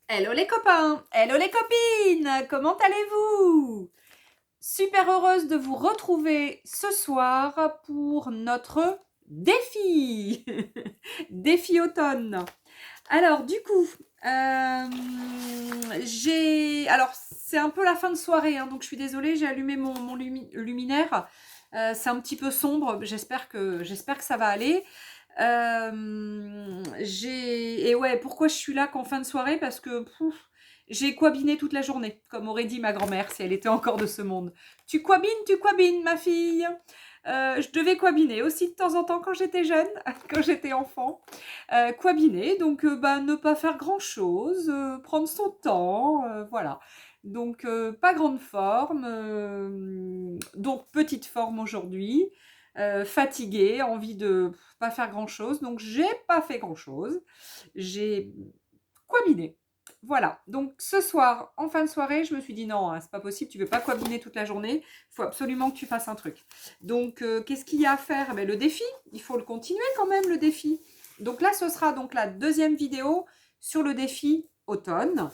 Hello les copains, hello les copines, comment allez-vous? Super heureuse de vous retrouver ce soir pour notre défi, défi automne. Alors du coup, alors c'est un peu la fin de soirée, hein, donc je suis désolée, j'ai allumé mon luminaire. C'est un petit peu sombre, j'espère que ça va aller. Et ouais, pourquoi je suis là qu'en fin de soirée? Parce que j'ai couabiné toute la journée, comme aurait dit ma grand-mère si elle était encore de ce monde. Tu couabines, ma fille. Je devais couabiner aussi de temps en temps quand j'étais jeune, quand j'étais enfant. Couabiner, donc ne pas faire grand-chose, prendre son temps, voilà. Donc pas grande forme, donc petite forme aujourd'hui, fatiguée, envie de pas faire grand-chose, donc j'ai pas fait grand-chose, j'ai couabiné. Voilà, donc ce soir, en fin de soirée, je me suis dit non, hein, c'est pas possible, tu veux pas couabiner toute la journée, il faut absolument que tu fasses un truc. Donc qu'est-ce qu'il y a à faire? Le défi, il faut le continuer quand même, le défi. Donc là, ce sera donc la deuxième vidéo sur le défi automne.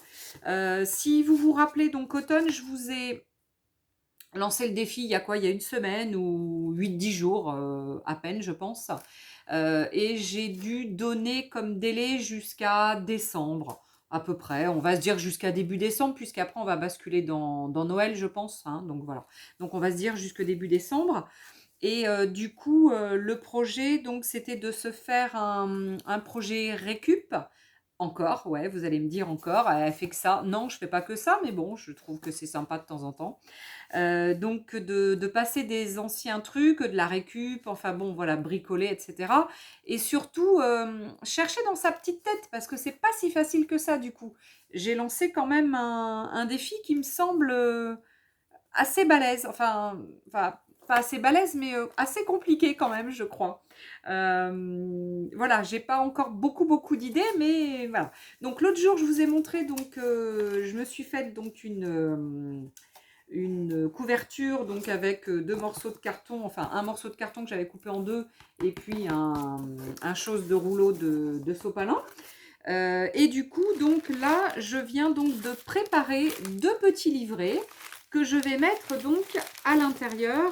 Si vous vous rappelez, donc automne, je vous ai lancé le défi il y a quoi? Il y a une semaine ou 8-10 jours à peine, je pense. Et j'ai dû donner comme délai jusqu'à décembre, à peu près. On va se dire jusqu'à début décembre, puisqu'après on va basculer dans Noël, je pense, hein, donc voilà. Donc on va se dire jusque début décembre. Et du coup, le projet, donc, c'était de se faire un projet récup. Encore, ouais, vous allez me dire encore, elle fait que ça. Non, je fais pas que ça, mais bon, je trouve que c'est sympa de temps en temps. Donc de passer des anciens trucs, de la récup, enfin bon, voilà, bricoler, etc. Et surtout, chercher dans sa petite tête, parce que c'est pas si facile que ça, du coup. J'ai lancé quand même un défi qui me semble assez balèze, enfin pas assez balèze, mais assez compliqué quand même, je crois. Voilà, j'ai pas encore beaucoup d'idées, mais voilà. Donc l'autre jour, je vous ai montré, donc je me suis faite donc une couverture donc avec deux morceaux de carton, enfin un morceau de carton que j'avais coupé en deux et puis un chose de rouleau de sopalin. Et du coup, donc là, je viens donc de préparer deux petits livrets que je vais mettre donc à l'intérieur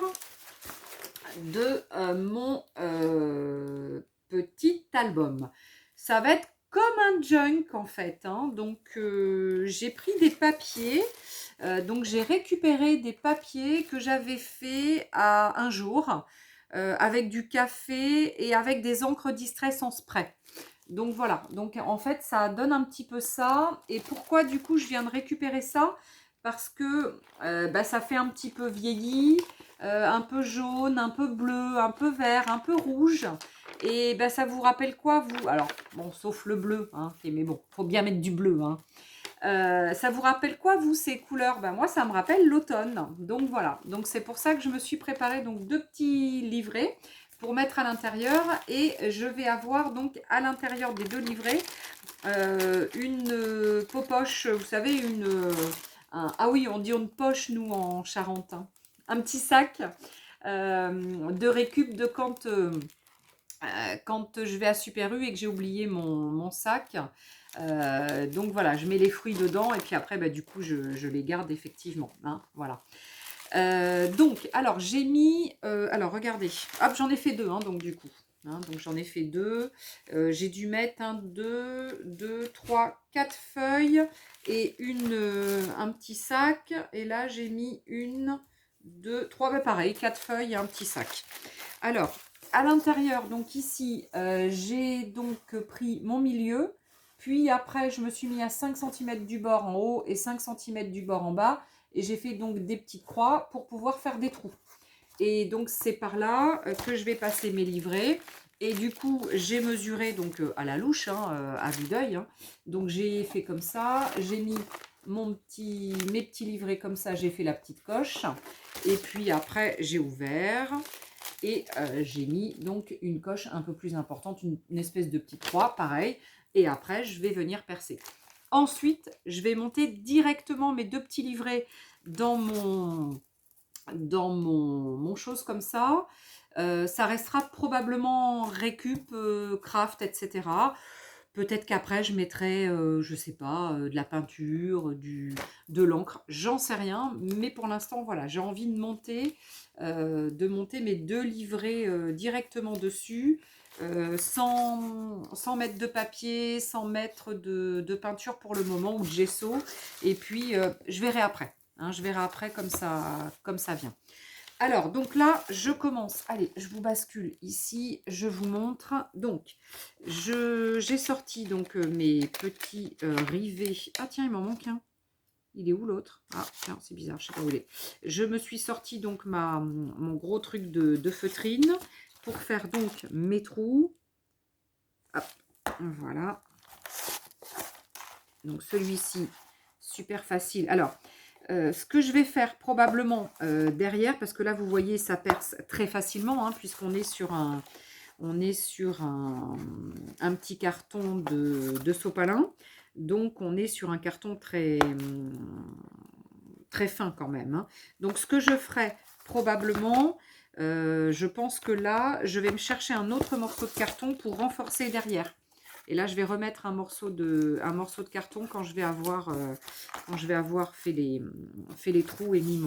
de mon petit album. Ça va être comme un junk en fait, hein. Donc j'ai pris des papiers, donc j'ai récupéré des papiers que j'avais fait à un jour avec du café et avec des encres distress en spray. Donc voilà, donc en fait ça donne un petit peu ça. Et pourquoi du coup je viens de récupérer ça? Parce que ça fait un petit peu vieilli, un peu jaune, un peu bleu, un peu vert, un peu rouge. Et ça vous rappelle quoi vous? Alors bon, sauf le bleu, hein, mais bon, faut bien mettre du bleu, hein. Ça vous rappelle quoi vous ces couleurs? Moi ça me rappelle l'automne. Donc voilà, donc c'est pour ça que je me suis préparé donc deux petits livrets pour mettre à l'intérieur, et je vais avoir donc à l'intérieur des deux livrets une popoche, vous savez, ah oui, on dit une poche nous en Charente, hein. Un petit sac de récup de quand je vais à Super U et que j'ai oublié mon sac. Donc voilà, je mets les fruits dedans et puis après, du coup, je les garde effectivement, hein, voilà. Donc, alors j'ai mis, alors regardez, hop, j'en ai fait deux, hein, donc du coup, hein, donc j'en ai fait deux. J'ai dû mettre un, deux, trois, quatre feuilles et un petit sac. Et là, j'ai mis une, deux, trois, pareil, quatre feuilles et un petit sac. Alors, à l'intérieur, donc ici, j'ai donc pris mon milieu. Puis après, je me suis mis à 5 cm du bord en haut et 5 cm du bord en bas. Et j'ai fait donc des petites croix pour pouvoir faire des trous. Et donc, c'est par là que je vais passer mes livrets. Et du coup, j'ai mesuré donc à la louche, hein, à vue d'œil, hein. Donc, j'ai fait comme ça. J'ai mis mes petits livrets comme ça. J'ai fait la petite coche. Et puis après, j'ai ouvert. Et j'ai mis donc une coche un peu plus importante, une espèce de petite croix, pareil. Et après, je vais venir percer. Ensuite, je vais monter directement mes deux petits livrets dans mon chose comme ça. Ça restera probablement récup, craft, etc. Peut-être qu'après, je mettrai, je sais pas, de la peinture, de l'encre, j'en sais rien. Mais pour l'instant, voilà, j'ai envie de monter mes 2 livrets directement dessus, sans mettre de papier, sans mettre de peinture pour le moment, ou de gesso. Et puis, je verrai après. Hein, je verrai après comme ça vient. Alors, donc là, je commence. Allez, je vous bascule ici, je vous montre. Donc, j'ai sorti donc mes petits rivets. Ah tiens, il m'en manque un. Il est où l'autre? Ah tiens, c'est bizarre, je sais pas où il est. Je me suis sorti donc mon gros truc de feutrine pour faire donc mes trous. Hop, voilà. Donc celui-ci, super facile. Alors, ce que je vais faire probablement derrière, parce que là, vous voyez, ça perce très facilement, hein, puisqu'on est sur un petit carton de sopalin. Donc, on est sur un carton très fin quand même. Hein. Donc, ce que je ferai probablement, je pense que là, je vais me chercher un autre morceau de carton pour renforcer derrière. Et là, je vais remettre un morceau de carton quand je vais avoir, fait les trous et mis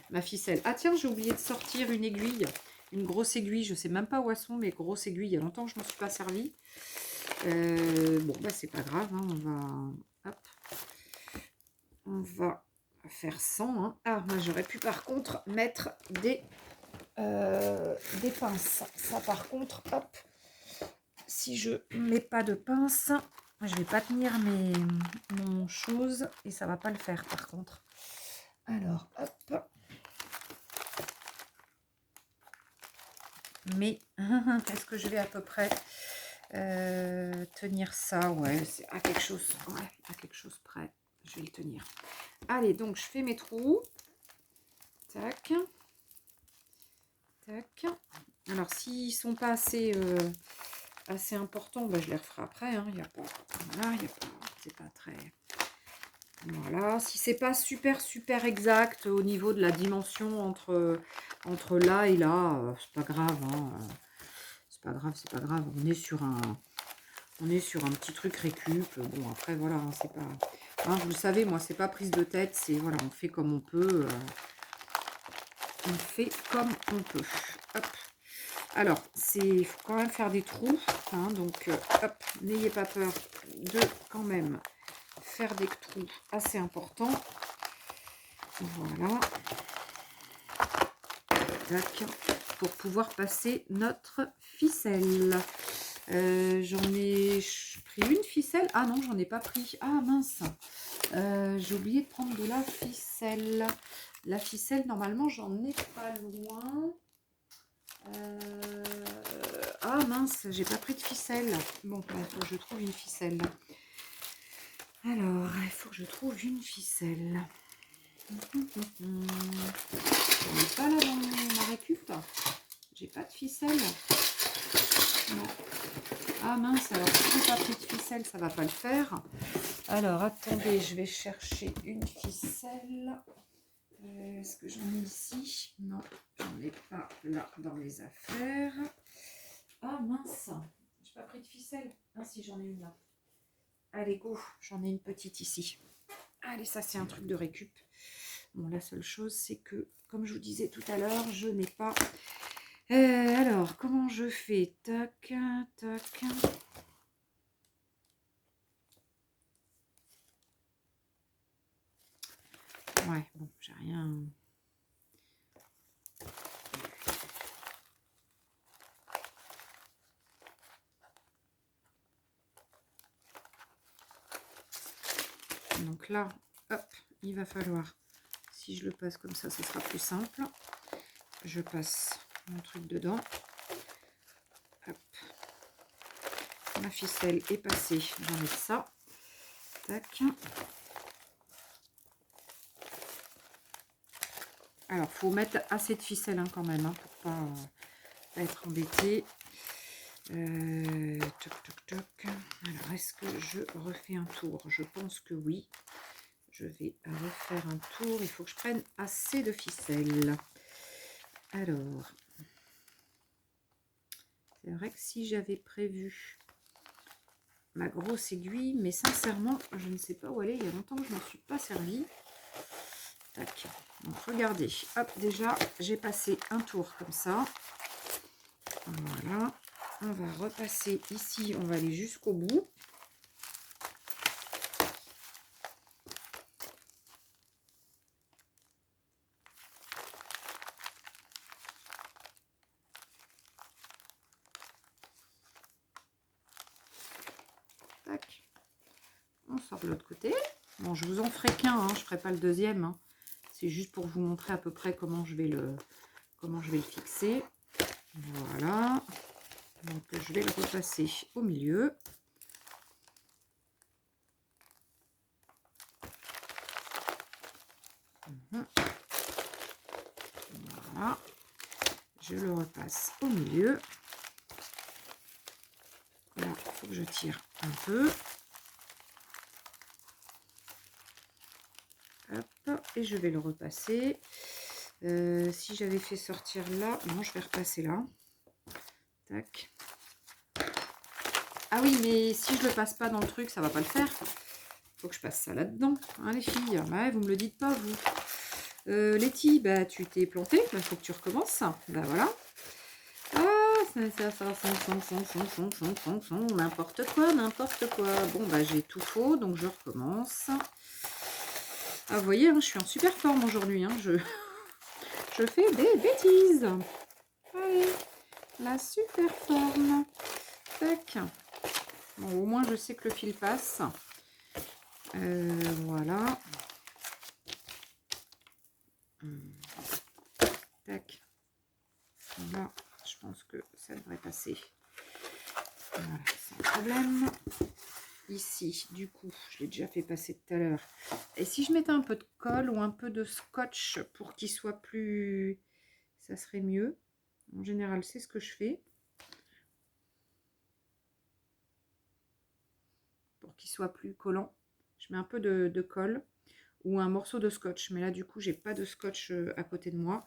ma ficelle. Ah tiens, j'ai oublié de sortir une aiguille, une grosse aiguille. Je ne sais même pas où elles sont, mes grosses aiguilles. Il y a longtemps que je ne m'en suis pas servi. Bon, bah c'est pas grave. Hein, on va faire 100. Hein. Ah, moi j'aurais pu par contre mettre des pinces. Ça par contre, hop. Si je mets pas de pince, je vais pas tenir mon chose et ça va pas le faire par contre. Alors, hop. Mais est-ce que je vais à peu près tenir ça? Ouais, c'est à quelque chose. Ouais, à quelque chose près. Je vais le tenir. Allez, donc je fais mes trous. Tac. Tac. Alors, s'ils sont pas assez importants, bah, je les referai après. Hein. Il y a pas. Voilà, c'est pas très. Voilà, si c'est pas super exact au niveau de la dimension entre là et là, c'est pas grave, hein. C'est pas grave. On est sur un petit truc récup. Bon après voilà, hein, c'est pas. Hein, vous le savez, moi c'est pas prise de tête, c'est voilà, on fait comme on peut. On fait comme on peut. Hop. Alors, il faut quand même faire des trous. Hein, donc hop, n'ayez pas peur de quand même faire des trous assez importants. Voilà. Tac. Pour pouvoir passer notre ficelle. J'en ai pris une ficelle. Ah non, j'en ai pas pris. Ah mince. J'ai oublié de prendre de la ficelle. La ficelle, normalement, j'en ai pas loin. Ah mince, j'ai pas pris de ficelle. Bon, il faut que je trouve une ficelle. Alors, il faut que je trouve une ficelle. Je n'ai pas là dans ma récup. J'ai pas de ficelle. Non. Ah mince, alors si j'ai pas pris de ficelle, ça va pas le faire. Alors, attendez, je vais chercher une ficelle. Est-ce que j'en ai ici? Non, j'en ai pas là dans mes affaires. Ah mince, j'ai pas pris de ficelle. Ah si, j'en ai une là. Allez, go, j'en ai une petite ici. Allez, ça c'est un truc de récup. Bon, la seule chose, c'est que, comme je vous disais tout à l'heure, je n'ai pas... alors, comment je fais? Tac, tac. Ouais, bon, j'ai rien... Donc là, hop, il va falloir, si je le passe comme ça, ce sera plus simple. Je passe mon truc dedans. Hop. Ma ficelle est passée, j'enlève ça. Tac. Alors, il faut mettre assez de ficelle hein, quand même, hein, pour pas être embêté. Toc, toc, toc. Alors, est-ce que je refais un tour? Je pense que oui. Je vais refaire un tour. Il faut que je prenne assez de ficelle. Alors, c'est vrai que si j'avais prévu ma grosse aiguille, mais sincèrement, je ne sais pas où elle est. Il y a longtemps que je ne m'en suis pas servi. Tac. Donc, regardez. Hop, déjà, j'ai passé un tour comme ça. Voilà. On va repasser ici. On va aller jusqu'au bout. Tac. On sort de l'autre côté. Bon, je vous en ferai qu'un, hein, je ne ferai pas le deuxième. Hein. C'est juste pour vous montrer à peu près comment je vais le fixer. Voilà. Donc, je vais le repasser au milieu. Voilà. Je le repasse au milieu. Là, il faut que je tire un peu. Hop, et je vais le repasser. Si j'avais fait sortir là, non, je vais repasser là. Tac. Ah oui, mais si je le passe pas dans le truc, ça va pas le faire. Faut que je passe ça là-dedans, hein, les filles. Ouais, vous me le dites pas, vous. Letty, bah tu t'es plantée, bah faut que tu recommences. Bah voilà. Ah, n'importe quoi, n'importe quoi. Bon, bah j'ai tout faux, donc je recommence. Ah, vous voyez, hein, je suis en super forme aujourd'hui. Hein, je fais des bêtises. Allez, la super forme. Tac. Bon, au moins, je sais que le fil passe. Voilà. Tac. Là, je pense que ça devrait passer. Voilà, sans problème. Ici, du coup, je l'ai déjà fait passer tout à l'heure. Et si je mettais un peu de colle ou un peu de scotch pour qu'il soit plus... Ça serait mieux. En général, c'est ce que je fais. Pour qu'il soit plus collant. Je mets un peu de colle ou un morceau de scotch. Mais là, du coup, j'ai pas de scotch à côté de moi.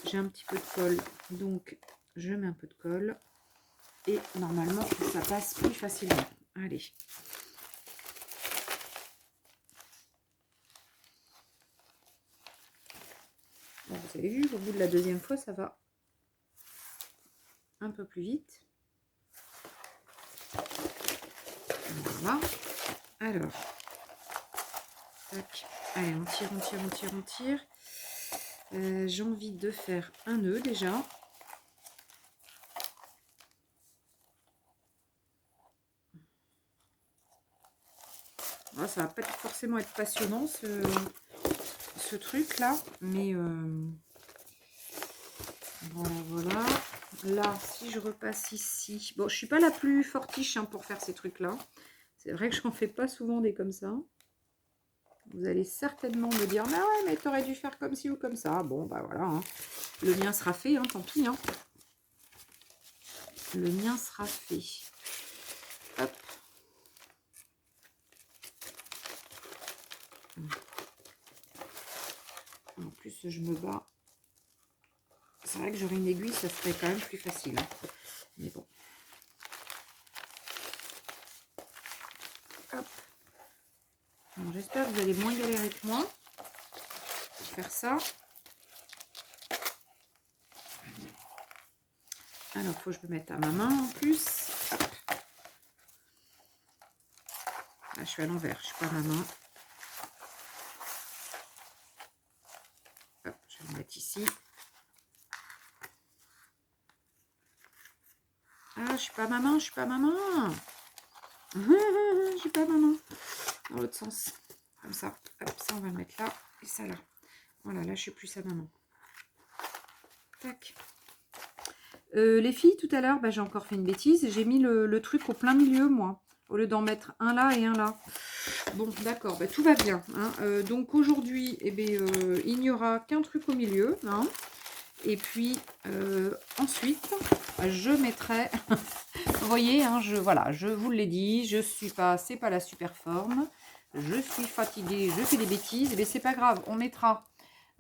J'ai un petit peu de colle. Donc, je mets un peu de colle. Et normalement, ça passe plus facilement. Allez. Bon, vous avez vu, au bout de la deuxième fois, ça va un peu plus vite. Voilà. Alors, tac. Allez, on tire, on tire, on tire, on tire. J'ai envie de faire un nœud déjà. Voilà, ça va pas forcément être passionnant ce truc là, mais voilà, voilà. Là, si je repasse ici, bon, je suis pas la plus fortiche hein, pour faire ces trucs là. C'est vrai que j'en fais pas souvent des comme ça. Vous allez certainement me dire, mais ouais, mais t'aurais dû faire comme ci ou comme ça. Bon, bah voilà. Hein. Le mien sera fait, hein, tant pis. Hein. Le mien sera fait. Hop. En plus, je me bats. C'est vrai que j'aurais une aiguille, ça serait quand même plus facile. Hein. Mais bon. Hop. J'espère que vous allez moins galérer que moi pour faire ça. Alors, il faut que je me mette à ma main en plus. Hop. Là, je suis à l'envers, je suis pas à ma main. Hop, je vais le mettre ici. Ah, je suis pas à ma main, je suis pas à ma main. Je suis pas à ma main. Dans l'autre sens. Comme ça. Hop, ça, on va le mettre là. Et ça là. Voilà, là, je suis plus à ma main. Tac. Les filles, tout à l'heure, bah, j'ai encore fait une bêtise. J'ai mis le truc au plein milieu, moi. Au lieu d'en mettre un là et un là. Bon, d'accord, bah, tout va bien. Hein. Donc aujourd'hui, eh ben, il n'y aura qu'un truc au milieu. Hein. Et puis, ensuite, je mettrai... Vous voyez, hein, voilà, je vous l'ai dit, je suis pas... C'est pas la super forme. Je suis fatiguée, je fais des bêtises. Mais c'est pas grave, on mettra...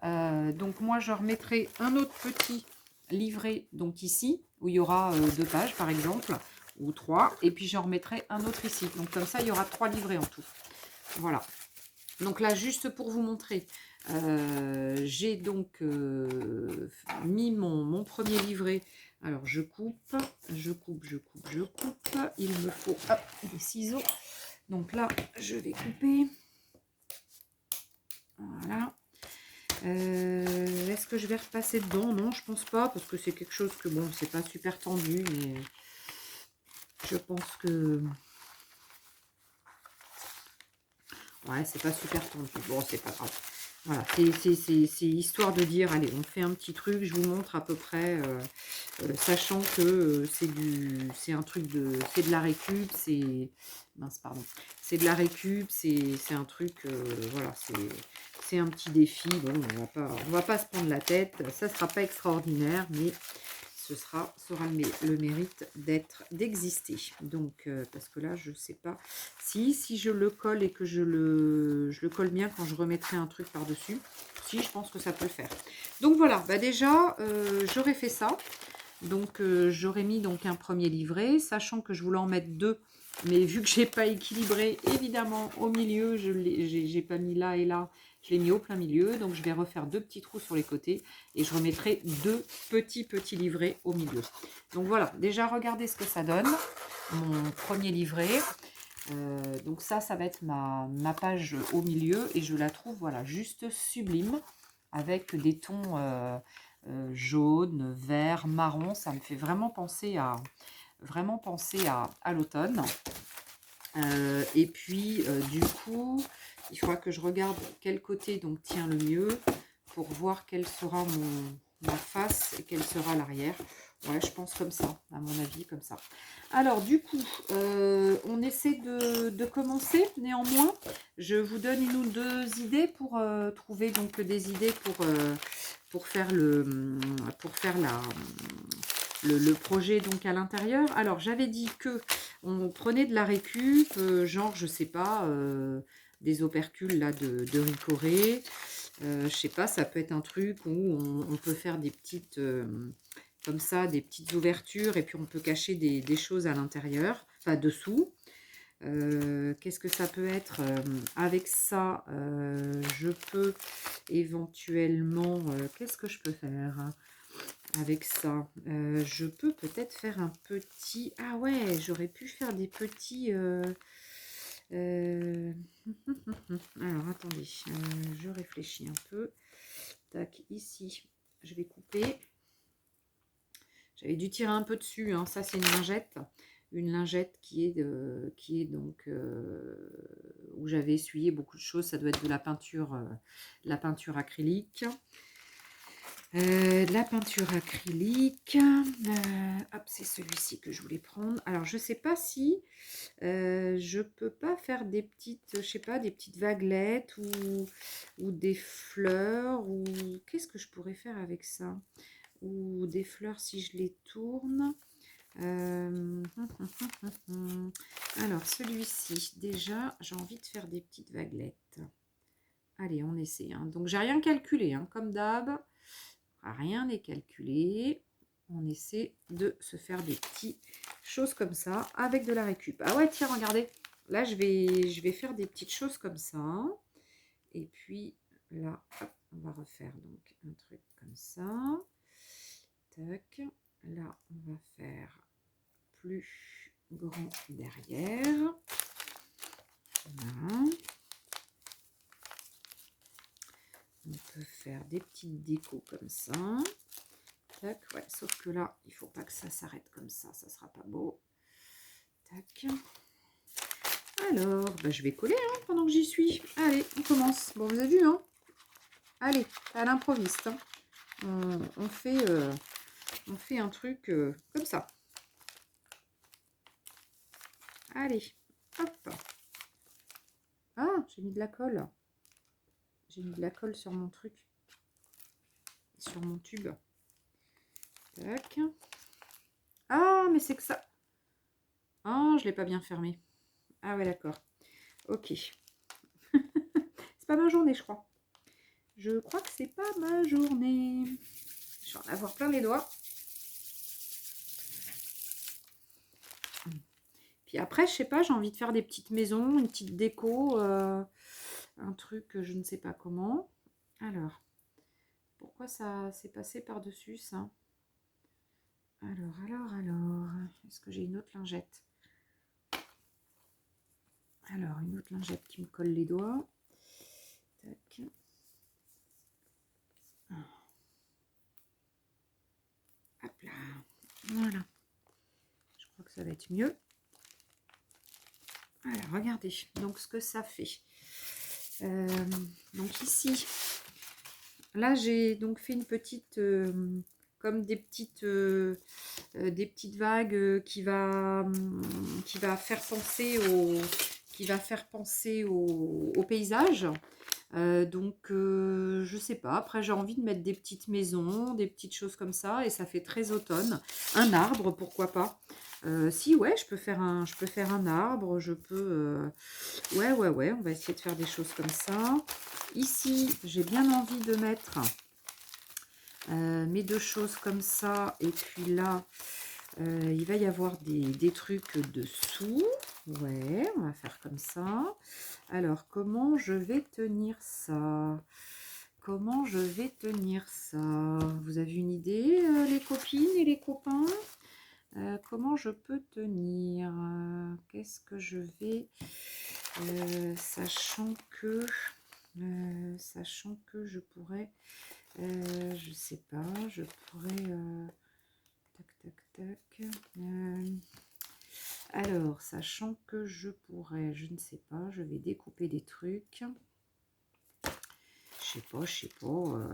donc moi, je remettrai un autre petit livret, donc ici, où il y aura 2 pages, par exemple. ou 3. Et puis, j'en remettrai un autre ici. Donc, comme ça, il y aura 3 livrets en tout. Voilà. Donc là, juste pour vous montrer, j'ai donc mis mon premier livret. Alors, je coupe. Il me faut hop, des ciseaux. Donc là, je vais couper. Voilà. Est-ce que je vais repasser dedans? Non, je pense pas, parce que c'est quelque chose que, bon, c'est pas super tendu, mais je pense que... Ouais, c'est pas super tendu. Bon, c'est pas grave. Voilà, c'est histoire de dire, allez, on fait un petit truc, je vous montre à peu près, sachant que c'est un truc de, c'est de la récup, mince, pardon, c'est de la récup, c'est un truc, voilà, c'est un petit défi, bon, on va pas se prendre la tête, ça sera pas extraordinaire, mais ce sera le mérite d'exister. Donc, parce que là, je sais pas si je le colle et que je le colle bien quand je remettrai un truc par-dessus. Si, je pense que ça peut le faire. Donc voilà, bah déjà, j'aurais fait ça. Donc, j'aurais mis donc un premier livret, sachant que je voulais en mettre 2. Mais vu que j'ai pas équilibré, évidemment, au milieu, j'ai pas mis là et là, je l'ai mis au plein milieu. Donc, je vais refaire 2 petits trous sur les côtés et je remettrai 2 petits livrets au milieu. Donc, voilà, déjà, regardez ce que ça donne, mon premier livret. Donc, ça va être ma page au milieu et je la trouve, voilà, juste sublime avec des tons jaune, vert, marron. Ça me fait vraiment penser à l'automne. Et puis, du coup, il faudra que je regarde quel côté donc tient le mieux pour voir quelle sera ma face et quelle sera l'arrière. Ouais, je pense comme ça, à mon avis, comme ça. Alors, du coup, on essaie de commencer. Néanmoins, je vous donne une ou deux idées pour trouver donc des idées pour faire le projet donc à l'intérieur. Alors, j'avais dit que on prenait de la récup, genre, je sais pas, des opercules là de Ricoré. Je sais pas, ça peut être un truc où on peut faire des petites, comme ça, des petites ouvertures et puis on peut cacher des choses à l'intérieur, enfin dessous. Qu'est-ce que ça peut être avec ça? Je peux éventuellement, qu'est-ce que je peux faire avec ça? Je peux peut-être faire un petit... Ah ouais, j'aurais pu faire des petits... Alors, attendez, je réfléchis un peu. Tac, ici, je vais couper. J'avais dû tirer un peu dessus, hein. Ça, c'est une lingette. Une lingette qui est donc... où j'avais essuyé beaucoup de choses. Ça doit être de la peinture acrylique. La peinture acrylique, hop, c'est celui-ci que je voulais prendre. Alors, je sais pas si je peux pas faire des petites, je sais pas, des petites vaguelettes ou des fleurs, ou qu'est-ce que je pourrais faire avec ça? Ou des fleurs si je les tourne. Alors, celui-ci, déjà, j'ai envie de faire des petites vaguelettes. Allez, on essaie, hein. Donc, j'ai rien calculé, hein, comme d'hab. Rien n'est calculé. On essaie de se faire des petites choses comme ça avec de la récup. Ah ouais, tiens, regardez. Là, je vais faire des petites choses comme ça. Et puis là, hop, on va refaire donc un truc comme ça. Tac. Là, on va faire plus grand derrière. Voilà. On peut faire des petites décos comme ça. Tac, ouais, sauf que là, il faut pas que ça s'arrête comme ça sera pas beau. Tac. Alors, bah, je vais coller hein, pendant que j'y suis. Allez, on commence. Bon, vous avez vu, hein? Allez, à l'improviste. Hein. On fait un truc comme ça. Allez, hop. Ah, j'ai mis de la colle. J'ai mis de la colle sur mon truc. Sur mon tube. Tac. Ah, mais c'est que ça. Ah, je l'ai pas bien fermé. Ah ouais, d'accord. Ok. C'est pas ma journée, je crois. Je crois que c'est pas ma journée. Je vais en avoir plein les doigts. Puis après, je sais pas, j'ai envie de faire des petites maisons, une petite déco, un truc, je ne sais pas comment. Alors, pourquoi ça s'est passé par-dessus ça? Alors, est-ce que j'ai une autre lingette? Alors, une autre lingette qui me colle les doigts. Tac. Hop là. Voilà. Je crois que ça va être mieux. Alors, regardez. Donc, ce que ça fait. Donc, ici, là, j'ai donc fait une petite... comme des petites vagues qui va faire penser au paysage. Donc, je sais pas. Après, j'ai envie de mettre des petites maisons, des petites choses comme ça, et ça fait très automne. Un arbre, pourquoi pas. Si, ouais, je peux faire un arbre. Je peux... ouais, on va essayer de faire des choses comme ça. Ici, j'ai bien envie de mettre mes deux choses comme ça. Et puis là, il va y avoir des trucs dessous. Ouais, on va faire comme ça. Alors, comment je vais tenir ça? Comment je vais tenir ça? Vous avez une idée, les copines et les copains? Comment je peux tenir? Qu'est-ce que je vais... sachant que je pourrais... je sais pas, je pourrais... tac. Alors, sachant que je pourrais, je ne sais pas, je vais découper des trucs. Je sais pas.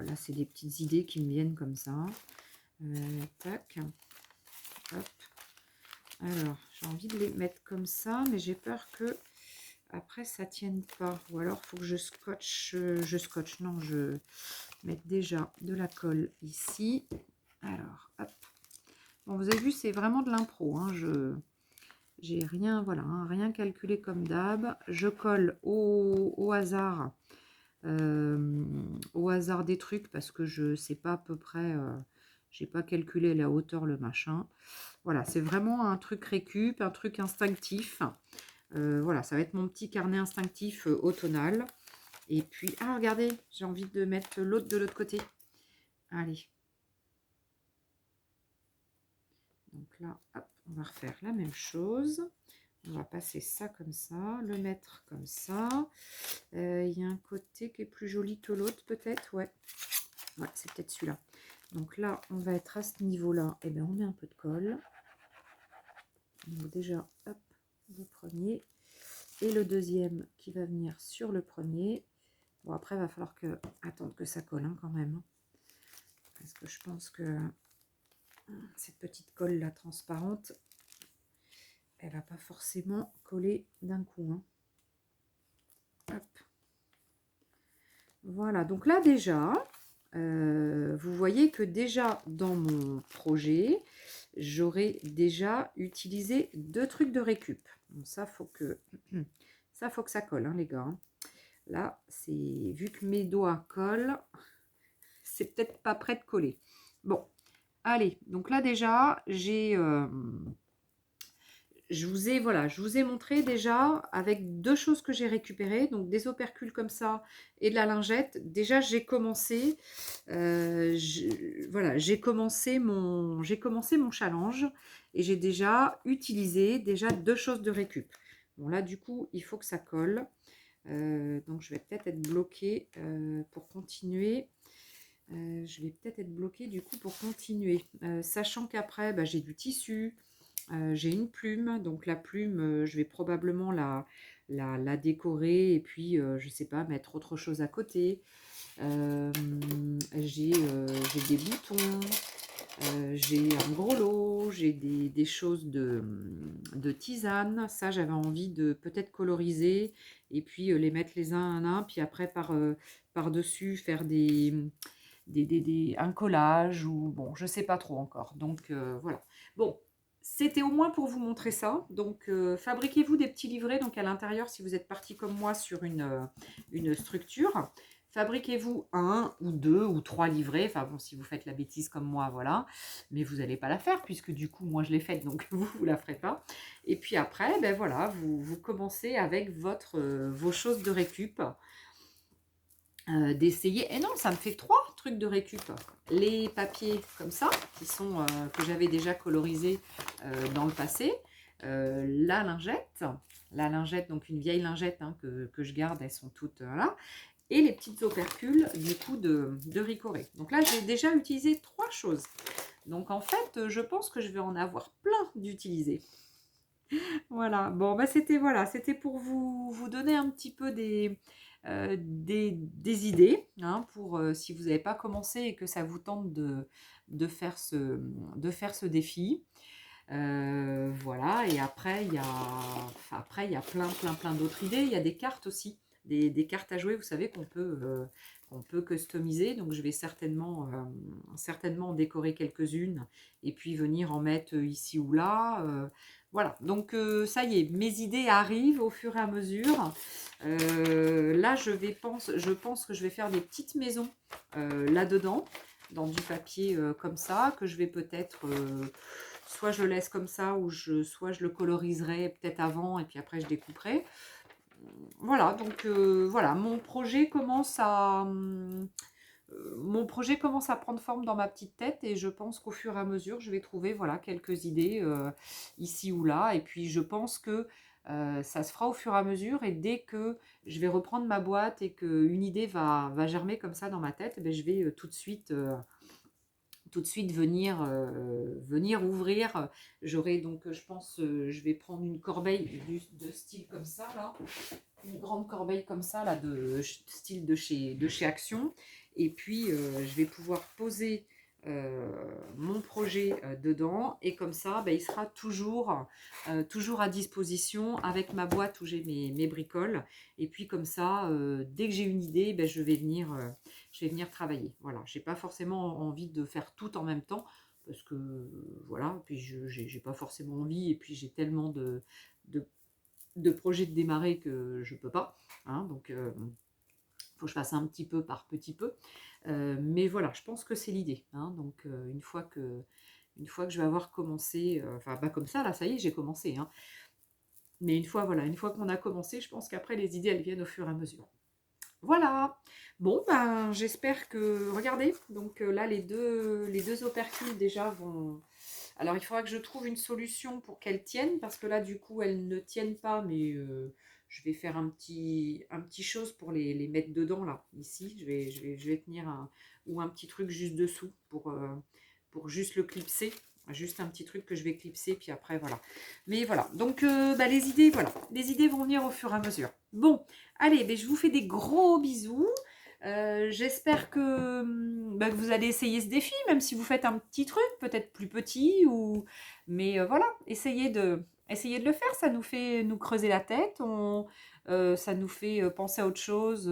Là, c'est des petites idées qui me viennent comme ça. Tac. Hop. Alors, j'ai envie de les mettre comme ça, mais j'ai peur que après ça tienne pas. Ou alors, il faut que je scotche. Non, je mette déjà de la colle ici. Alors, hop. Bon, vous avez vu, c'est vraiment de l'impro. Hein, j'ai rien, voilà, hein, rien calculé comme d'hab. Je colle au hasard. Au hasard des trucs parce que je sais pas à peu près, j'ai pas calculé la hauteur, le machin. Voilà, c'est vraiment un truc récup, un truc instinctif. Voilà, ça va être mon petit carnet instinctif automnal. Et puis, ah, regardez, j'ai envie de mettre l'autre de l'autre côté. Allez. Donc là, hop, on va refaire la même chose. On va passer ça comme ça, le mettre comme ça. Il y a un côté qui est plus joli que l'autre, peut-être. Ouais, c'est peut-être celui-là. Donc là, on va être à ce niveau-là. Et bien, on met un peu de colle. Donc déjà, hop, le premier. Et le deuxième qui va venir sur le premier. Bon, après, il va falloir attendre que ça colle hein, quand même. Parce que je pense que cette petite colle-là transparente, elle va pas forcément coller d'un coup. Hein. Hop. Voilà, donc là déjà, vous voyez que déjà dans mon projet, j'aurais déjà utilisé 2 trucs de récup. Donc ça, faut que ça colle, hein, les gars. Hein. Là, c'est vu que mes doigts collent, c'est peut-être pas prêt de coller. Bon, allez, donc là déjà, j'ai... je vous ai montré déjà avec 2 choses que j'ai récupérées, donc des opercules comme ça et de la lingette. Déjà, j'ai commencé, j'ai commencé mon challenge et j'ai déjà utilisé 2 choses de récup. Bon là, du coup, il faut que ça colle. Donc, je vais peut-être être bloquée pour continuer. Je vais peut-être être bloquée du coup pour continuer. Sachant qu'après, bah, j'ai du tissu. J'ai une plume, donc la plume, je vais probablement la décorer et puis, je sais pas, mettre autre chose à côté. J'ai des boutons, j'ai un gros lot, j'ai des choses de tisane. Ça, j'avais envie de peut-être coloriser et puis les mettre les uns à un, puis après par-dessus faire un collage ou bon, je sais pas trop encore. Donc voilà. Bon. C'était au moins pour vous montrer ça. Donc, fabriquez-vous des petits livrets. Donc, à l'intérieur, si vous êtes parti comme moi sur une structure, fabriquez-vous un ou deux ou trois livrets. Enfin bon, si vous faites la bêtise comme moi, voilà. Mais vous n'allez pas la faire puisque du coup, moi, je l'ai faite, donc vous la ferez pas. Et puis après, ben voilà, vous commencez avec vos choses de récup. D'essayer. Et non, ça me fait 3 trucs de récup. Les papiers comme ça, qui sont que j'avais déjà colorisés dans le passé. La lingette, donc une vieille lingette hein, que je garde, elles sont toutes là. Et les petites opercules du coup de Ricoré. Donc là, j'ai déjà utilisé 3 choses. Donc en fait, je pense que je vais en avoir plein d'utiliser. Voilà, bon, bah c'était pour vous donner un petit peu des idées, hein, pour si vous n'avez pas commencé et que ça vous tente de faire ce défi. Voilà, et après, il y a plein d'autres idées. Il y a des cartes aussi, des cartes à jouer, vous savez, qu'on peut customiser. Donc, je vais certainement en décorer quelques-unes et puis venir en mettre ici ou là. Voilà, donc ça y est, mes idées arrivent au fur et à mesure. Là, je pense que je vais faire des petites maisons là-dedans, dans du papier comme ça, que je vais peut-être... soit je le laisse comme ça, ou soit je le coloriserai peut-être avant, et puis après je découperai. Voilà, donc voilà, mon projet commence à prendre forme dans ma petite tête, et je pense qu'au fur et à mesure, je vais trouver voilà, quelques idées ici ou là. Et puis je pense que ça se fera au fur et à mesure, et dès que je vais reprendre ma boîte et qu'une idée va germer comme ça dans ma tête, eh bien, je vais tout de suite venir ouvrir. J'aurai donc, je pense, je vais prendre une corbeille de style comme ça, là. Une grande corbeille comme ça, là, de style de chez Action. Et puis, je vais pouvoir poser mon projet dedans. Et comme ça, ben, il sera toujours à disposition avec ma boîte où j'ai mes bricoles. Et puis, comme ça, dès que j'ai une idée, ben, je vais venir travailler. Voilà, j'ai pas forcément envie de faire tout en même temps. Parce que, voilà, puis j'ai pas forcément envie. Et puis, j'ai tellement de projets de démarrer que je peux pas. Hein, donc, faut que je fasse un petit peu par petit peu. Mais voilà, je pense que c'est l'idée. Hein, donc, une fois que je vais avoir commencé, enfin, pas comme ça, là, ça y est, j'ai commencé. Hein, mais une fois qu'on a commencé, je pense qu'après, les idées, elles viennent au fur et à mesure. Voilà. Bon, ben, j'espère que... Regardez, donc là, les deux opercules déjà vont... Alors, il faudra que je trouve une solution pour qu'elles tiennent, parce que là, du coup, elles ne tiennent pas, mais je vais faire un petit chose pour les mettre dedans, là, ici. Je vais tenir ou un petit truc juste dessous pour juste le clipser. Juste un petit truc que je vais clipser, puis après, voilà. Mais voilà, donc bah, les idées, voilà. Les idées vont venir au fur et à mesure. Bon, allez, ben, je vous fais des gros bisous. J'espère que vous allez essayer ce défi, même si vous faites un petit truc, peut-être plus petit, mais voilà, essayez de le faire, ça nous fait nous creuser la tête, ça nous fait penser à autre chose,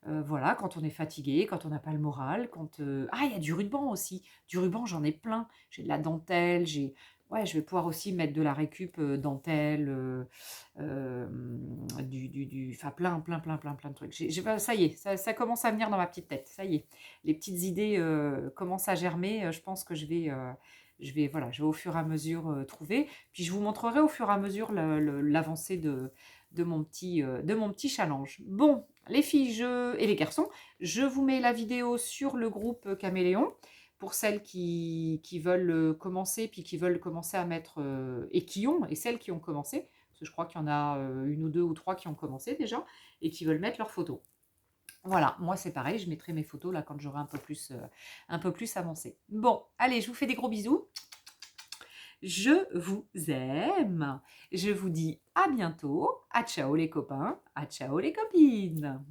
voilà, quand on est fatigué, quand on n'a pas le moral, Ah, il y a du ruban aussi, du ruban, j'en ai plein, j'ai de la dentelle, Ouais, je vais pouvoir aussi mettre de la récup dentelle, enfin plein de trucs. Ça y est, ça commence à venir dans ma petite tête. Ça y est, les petites idées commencent à germer. Je pense que voilà, je vais au fur et à mesure trouver. Puis je vous montrerai au fur et à mesure l'avancée de mon petit challenge. Bon, les filles et les garçons, je vous mets la vidéo sur le groupe Caméléon pour celles qui veulent commencer, puis qui veulent commencer à mettre, et celles qui ont commencé, parce que je crois qu'il y en a une ou deux ou trois qui ont commencé déjà, et qui veulent mettre leurs photos. Voilà, moi c'est pareil, je mettrai mes photos là quand j'aurai un peu plus avancé. Bon, allez, je vous fais des gros bisous. Je vous aime. Je vous dis à bientôt. À ciao les copains, à ciao les copines.